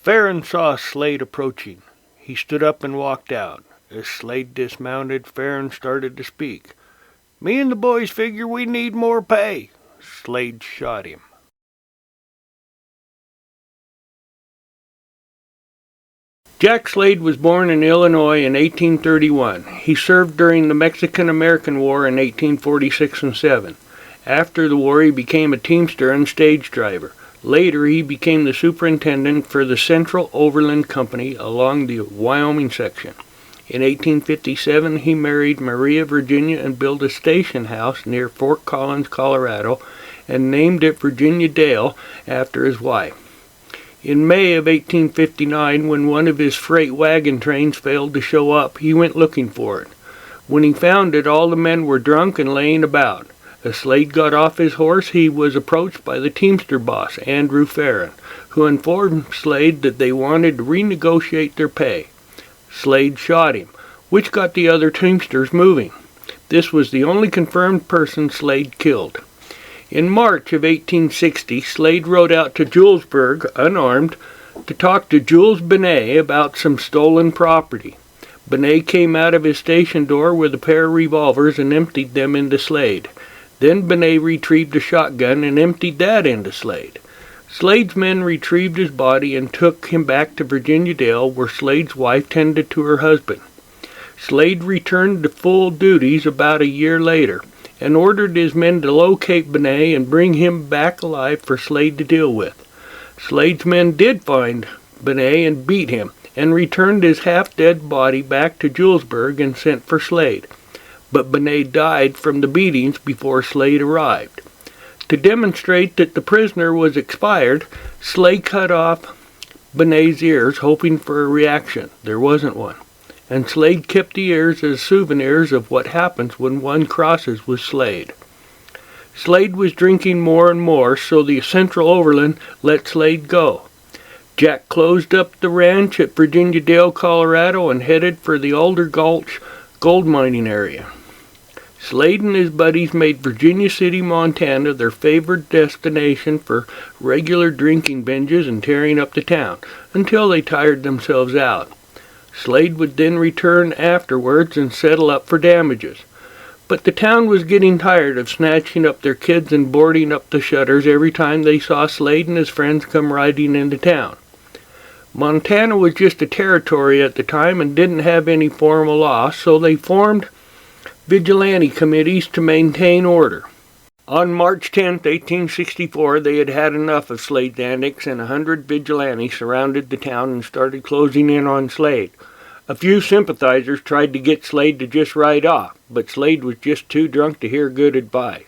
Farron saw Slade approaching. He stood up and walked out. As Slade dismounted, Farron started to speak. "Me and the boys figure we need more pay." Slade shot him. Jack Slade was born in Illinois in 1831. He served during the Mexican-American War in 1846 and 7. After the war, he became a teamster and stage driver. Later, he became the superintendent for the Central Overland Company along the Wyoming section. In 1857, he married Maria Virginia and built a station house near Fort Collins, Colorado, and named it Virginia Dale after his wife. In May of 1859, when one of his freight wagon trains failed to show up, he went looking for it. When he found it, all the men were drunk and laying about. As Slade got off his horse, he was approached by the teamster boss, Andrew Farron, who informed Slade that they wanted to renegotiate their pay. Slade shot him, which got the other teamsters moving. This was the only confirmed person Slade killed. In March of 1860, Slade rode out to Julesburg, unarmed, to talk to Jules Benet about some stolen property. Benet came out of his station door with a pair of revolvers and emptied them into Slade. Then Benet retrieved a shotgun and emptied that into Slade. Slade's men retrieved his body and took him back to Virginia Dale, where Slade's wife tended to her husband. Slade returned to full duties about a year later and ordered his men to locate Benet and bring him back alive for Slade to deal with. Slade's men did find Benet and beat him, and returned his half-dead body back to Julesburg and sent for Slade. But Benet died from the beatings before Slade arrived. To demonstrate that the prisoner was expired, Slade cut off Benet's ears, hoping for a reaction. There wasn't one. And Slade kept the ears as souvenirs of what happens when one crosses with Slade. Slade was drinking more and more, so the Central Overland let Slade go. Jack closed up the ranch at Virginia Dale, Colorado, and headed for the Alder Gulch gold mining area. Slade and his buddies made Virginia City, Montana their favored destination for regular drinking binges and tearing up the town, until they tired themselves out. Slade would then return afterwards and settle up for damages. But the town was getting tired of snatching up their kids and boarding up the shutters every time they saw Slade and his friends come riding into town. Montana was just a territory at the time and didn't have any formal law, so they formed vigilante committees to maintain order. On March 10, 1864, they had had enough of Slade's antics, and 100 vigilantes surrounded the town and started closing in on Slade. A few sympathizers tried to get Slade to just ride off, but Slade was just too drunk to hear good advice.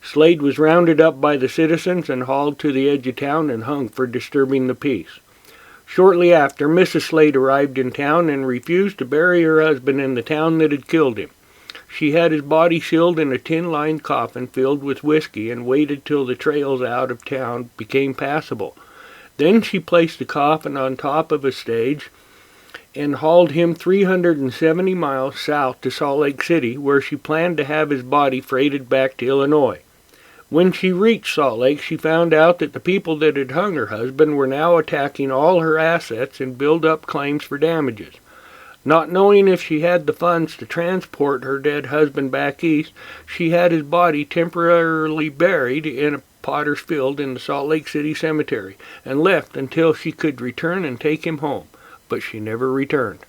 Slade was rounded up by the citizens and hauled to the edge of town and hung for disturbing the peace. Shortly after, Mrs. Slade arrived in town and refused to bury her husband in the town that had killed him. She had his body sealed in a tin-lined coffin filled with whiskey and waited till the trails out of town became passable. Then she placed the coffin on top of a stage and hauled him 370 miles south to Salt Lake City, where she planned to have his body freighted back to Illinois. When she reached Salt Lake, she found out that the people that had hung her husband were now attacking all her assets and build up claims for damages. Not knowing if she had the funds to transport her dead husband back east, she had his body temporarily buried in a potter's field in the Salt Lake City cemetery and left until she could return and take him home. But she never returned.